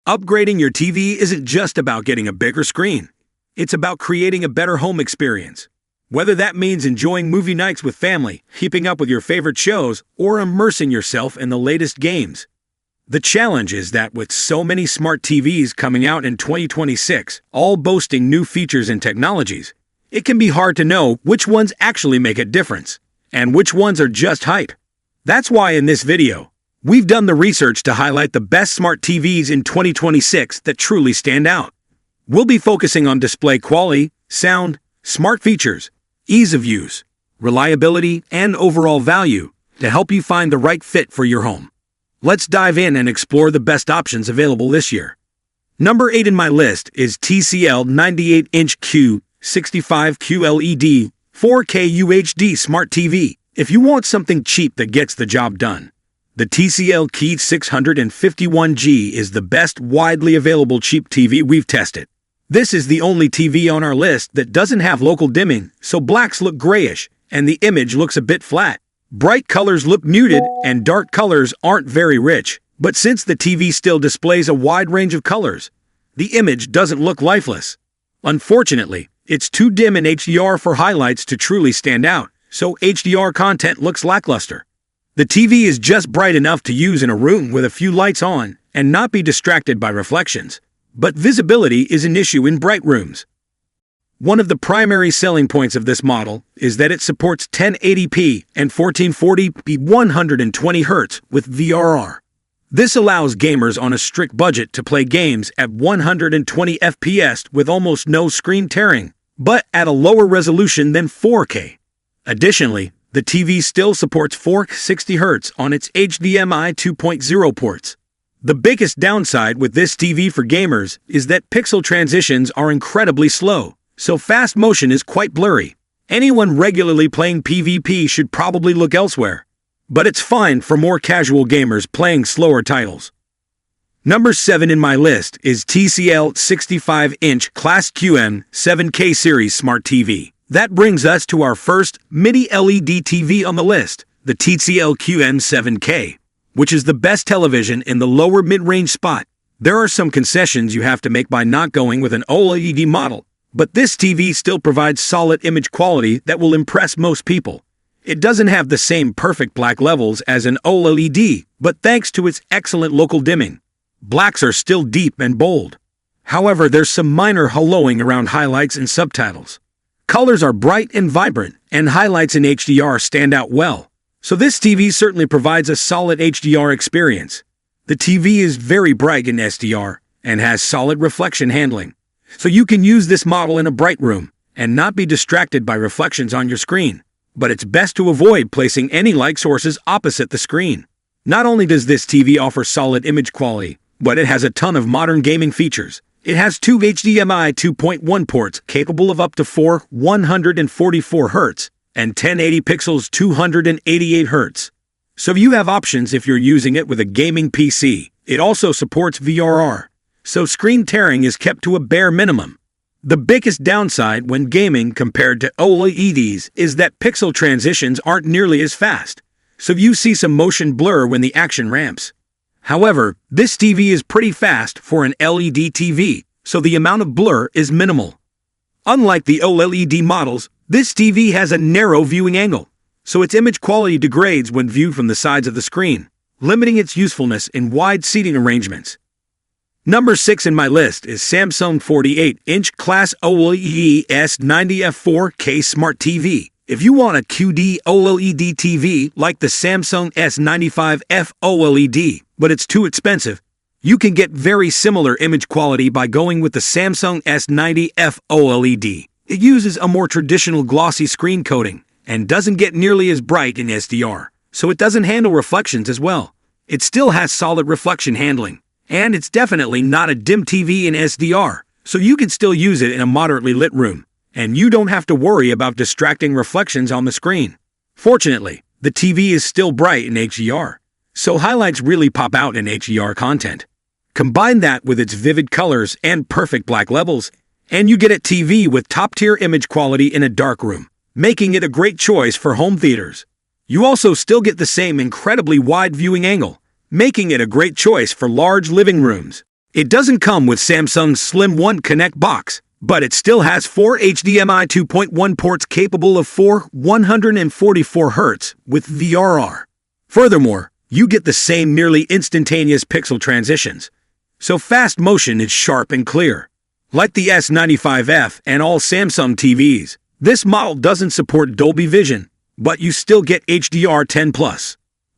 Upgrading your TV isn't just about getting a bigger screen. It's about creating a better home experience. Whether that means enjoying movie nights with family, keeping up with your favorite shows, or immersing yourself in the latest games. The challenge is that with so many smart TVs coming out in 2026, all boasting new features and technologies, it can be hard to know which ones actually make a difference, and which ones are just hype. That's why in this video, we've done the research to highlight the best smart TVs in 2026 that truly stand out. We'll be focusing on display quality, sound, smart features, ease of use, reliability, and overall value to help you find the right fit for your home. Let's dive in and explore the best options available this year. Number 8 in my list is TCL 98-inch Q65 QLED 4K UHD Smart TV. If you want something cheap that gets the job done, the TCL Q651G is the best widely available cheap TV we've tested. This is the only TV on our list that doesn't have local dimming, so blacks look grayish, and the image looks a bit flat. Bright colors look muted, and dark colors aren't very rich. But since the TV still displays a wide range of colors, the image doesn't look lifeless. Unfortunately, it's too dim in HDR for highlights to truly stand out, so HDR content looks lackluster. The TV is just bright enough to use in a room with a few lights on and not be distracted by reflections. But visibility is an issue in bright rooms. One of the primary selling points of this model is that it supports 1080p and 1440p 120 Hz with VRR. This allows gamers on a strict budget to play games at 120 FPS with almost no screen tearing, but at a lower resolution than 4K. Additionally, the TV still supports 460 Hz on its HDMI 2.0 ports. The biggest downside with this TV for gamers is that pixel transitions are incredibly slow, so fast motion is quite blurry. Anyone regularly playing PvP should probably look elsewhere, but it's fine for more casual gamers playing slower titles. Number 7 in my list is TCL 65-inch Class QM 7K Series Smart TV. That brings us to our first mini LED TV on the list, the TCL QM7K, which is the best television in the lower mid-range spot. There are some concessions you have to make by not going with an OLED model, but this TV still provides solid image quality that will impress most people. It doesn't have the same perfect black levels as an OLED, but thanks to its excellent local dimming, blacks are still deep and bold. However, there's some minor hollowing around highlights and subtitles. Colors are bright and vibrant, and highlights in HDR stand out well. So this TV certainly provides a solid HDR experience. The TV is very bright in SDR and has solid reflection handling. So you can use this model in a bright room and not be distracted by reflections on your screen. But it's best to avoid placing any light sources opposite the screen. Not only does this TV offer solid image quality, but it has a ton of modern gaming features. It has 2 HDMI 2.1 ports capable of up to 144 Hz and 1080 pixels 288 Hz. So you have options if you're using it with a gaming PC. It also supports VRR, so screen tearing is kept to a bare minimum. The biggest downside when gaming compared to OLEDs is that pixel transitions aren't nearly as fast, so you see some motion blur when the action ramps. However, this TV is pretty fast for an LED TV, so the amount of blur is minimal. Unlike the OLED models, this TV has a narrow viewing angle, so its image quality degrades when viewed from the sides of the screen, limiting its usefulness in wide seating arrangements. Number 6 in my list is Samsung 48-inch Class OLED S90F 4K Smart TV. If you want a QD OLED TV like the Samsung S95F OLED, but it's too expensive, you can get very similar image quality by going with the Samsung S90F OLED. It uses a more traditional glossy screen coating and doesn't get nearly as bright in SDR, so it doesn't handle reflections as well. It still has solid reflection handling, and it's definitely not a dim TV in SDR, so you can still use it in a moderately lit room, and you don't have to worry about distracting reflections on the screen. Fortunately, the TV is still bright in HDR, so highlights really pop out in HDR content. Combine that with its vivid colors and perfect black levels, and you get a TV with top-tier image quality in a dark room, making it a great choice for home theaters. You also still get the same incredibly wide viewing angle, making it a great choice for large living rooms. It doesn't come with Samsung's Slim One Connect box, but it still has 4 HDMI 2.1 ports capable of 144 Hz with VRR. Furthermore, you get the same nearly instantaneous pixel transitions, so fast motion is sharp and clear. Like the S95F and all Samsung TVs, this model doesn't support Dolby Vision, but you still get HDR10+.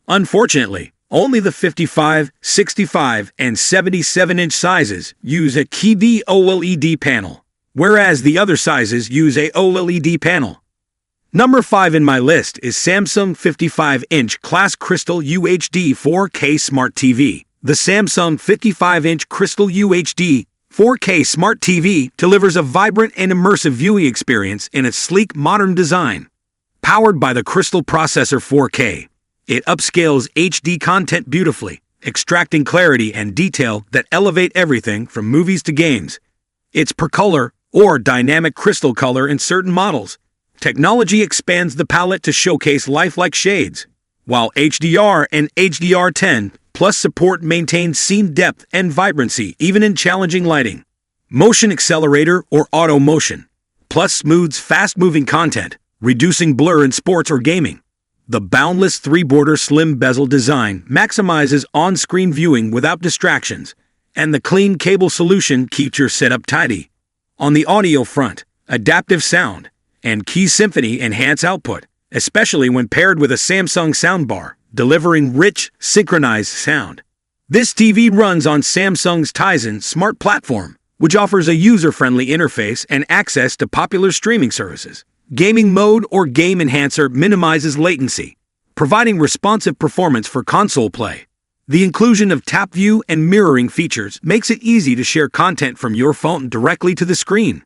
Unfortunately, only the 55, 65, and 77-inch sizes use a QD OLED panel, whereas the other sizes use a OLED panel. Number 5 in my list is Samsung 55-inch Class Crystal UHD 4K Smart TV. The Samsung 55-inch Crystal UHD 4K Smart TV delivers a vibrant and immersive viewing experience in its sleek, modern design. Powered by the Crystal Processor 4K, it upscales HD content beautifully, extracting clarity and detail that elevate everything from movies to games. It's per color or dynamic crystal color in certain models. Technology expands the palette to showcase lifelike shades, while HDR and HDR10 plus support maintains scene depth and vibrancy even in challenging lighting. Motion accelerator or auto motion plus smooths fast-moving content, reducing blur in sports or gaming. The boundless 3-border slim bezel design maximizes on-screen viewing without distractions, and the clean cable solution keeps your setup tidy. On the audio front, adaptive sound and Key Symphony enhance output, especially when paired with a Samsung soundbar, delivering rich, synchronized sound. This TV runs on Samsung's Tizen Smart Platform, which offers a user-friendly interface and access to popular streaming services. Gaming mode or game enhancer minimizes latency, providing responsive performance for console play. The inclusion of tap view and mirroring features makes it easy to share content from your phone directly to the screen.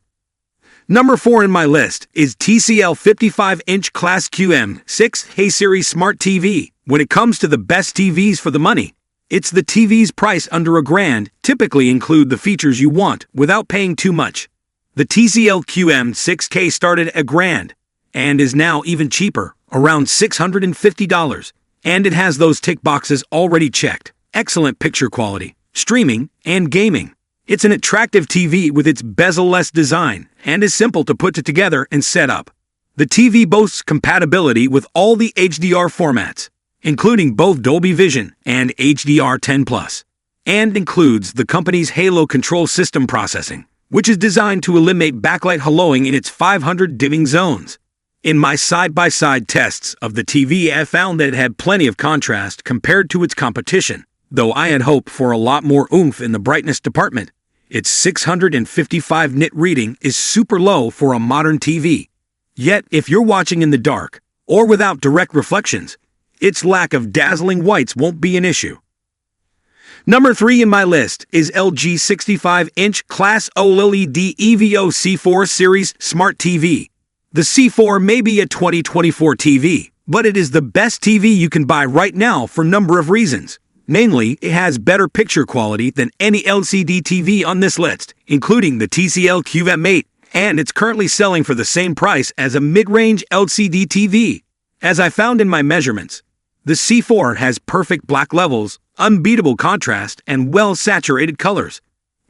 Number 4 in my list is TCL 55-inch Class QM6 Serie Smart TV. When it comes to the best TVs for the money, it's the TVs priced under $1,000 typically include the features you want without paying too much. The TCL QM6K started at $1,000 and is now even cheaper, around $650, and it has those tick boxes already checked: excellent picture quality, streaming, and gaming. It's an attractive TV with its bezel-less design and is simple to put together and set up. The TV boasts compatibility with all the HDR formats, including both Dolby Vision and HDR10+, and includes the company's Halo control system processing, which is designed to eliminate backlight haloing in its 500 dimming zones. In my side-by-side tests of the TV, I found that it had plenty of contrast compared to its competition, though I had hoped for a lot more oomph in the brightness department. Its 655 nit reading is super low for a modern TV. Yet, if you're watching in the dark, or without direct reflections, its lack of dazzling whites won't be an issue. Number 3 in my list is LG 65-inch Class OLED EVO C4 Series Smart TV. The C4 may be a 2024 TV, but it is the best TV you can buy right now for a number of reasons. Mainly, it has better picture quality than any LCD TV on this list, including the TCL QM8, and it's currently selling for the same price as a mid-range LCD TV. As I found in my measurements, the C4 has perfect black levels, unbeatable contrast, and well-saturated colors.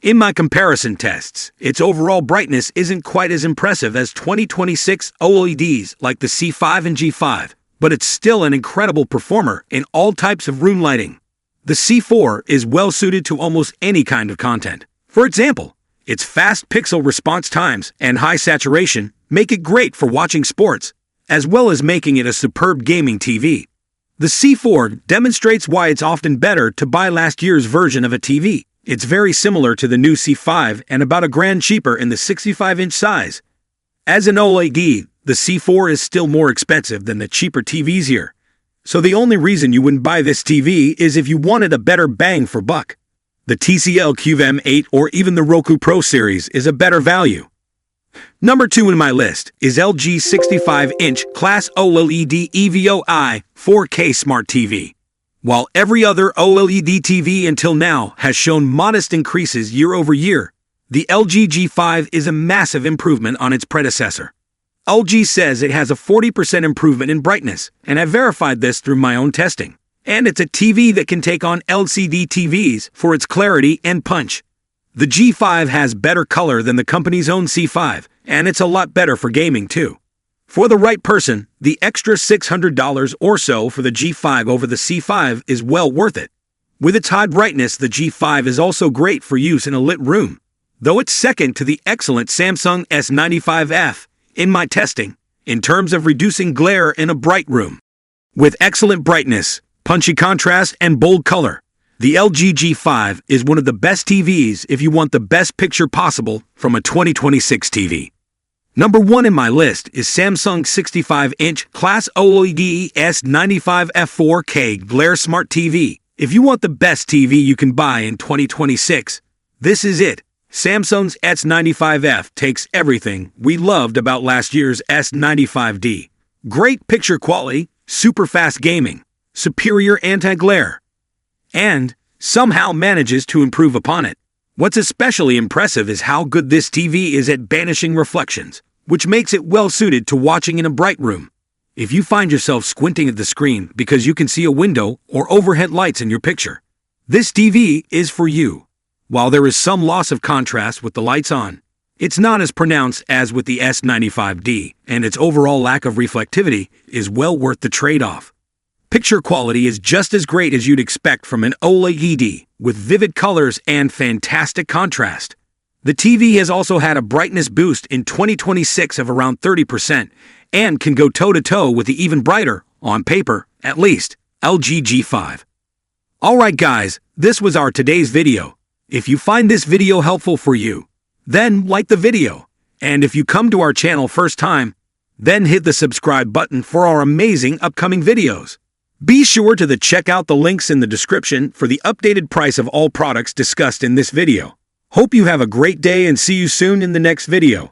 In my comparison tests, its overall brightness isn't quite as impressive as 2026 OLEDs like the C5 and G5, but it's still an incredible performer in all types of room lighting. The C4 is well-suited to almost any kind of content. For example, its fast pixel response times and high saturation make it great for watching sports, as well as making it a superb gaming TV. The C4 demonstrates why it's often better to buy last year's version of a TV. It's very similar to the new C5 and about $1,000 cheaper in the 65-inch size. As an OLED, the C4 is still more expensive than the cheaper TVs here. So the only reason you wouldn't buy this TV is if you wanted a better bang for buck. The TCL QM8 or even the Roku Pro series is a better value. Number 2 in my list is LG 65-inch Class OLED EVO AI 4K Smart TV. While every other OLED TV until now has shown modest increases year over year, the LG G5 is a massive improvement on its predecessor. LG says it has a 40% improvement in brightness, and I verified this through my own testing. And it's a TV that can take on LCD TVs for its clarity and punch. The G5 has better color than the company's own C5, and it's a lot better for gaming too. For the right person, the extra $600 or so for the G5 over the C5 is well worth it. With its high brightness, the G5 is also great for use in a lit room, though it's second to the excellent Samsung S95F in my testing, in terms of reducing glare in a bright room. With excellent brightness, punchy contrast, and bold color, the LG G5 is one of the best TVs if you want the best picture possible from a 2026 TV. Number 1 in my list is Samsung's 65-inch Class OLED S95 F4K Glare Smart TV. If you want the best TV you can buy in 2026, this is it. Samsung's S95F takes everything we loved about last year's S95D. Great picture quality, super fast gaming, superior anti-glare, and somehow manages to improve upon it. What's especially impressive is how good this TV is at banishing reflections, which makes it well suited to watching in a bright room. If you find yourself squinting at the screen because you can see a window or overhead lights in your picture, this TV is for you. While there is some loss of contrast with the lights on, it's not as pronounced as with the S95D, and its overall lack of reflectivity is well worth the trade-off. Picture quality is just as great as you'd expect from an OLED, with vivid colors and fantastic contrast. The TV has also had a brightness boost in 2026 of around 30% and can go toe-to-toe with the even brighter, on paper, at least, LG G5. Alright guys, this was our today's video. If you find this video helpful for you, then like the video. And if you come to our channel first time, then hit the subscribe button for our amazing upcoming videos. Be sure to check out the links in the description for the updated price of all products discussed in this video. Hope you have a great day and see you soon in the next video.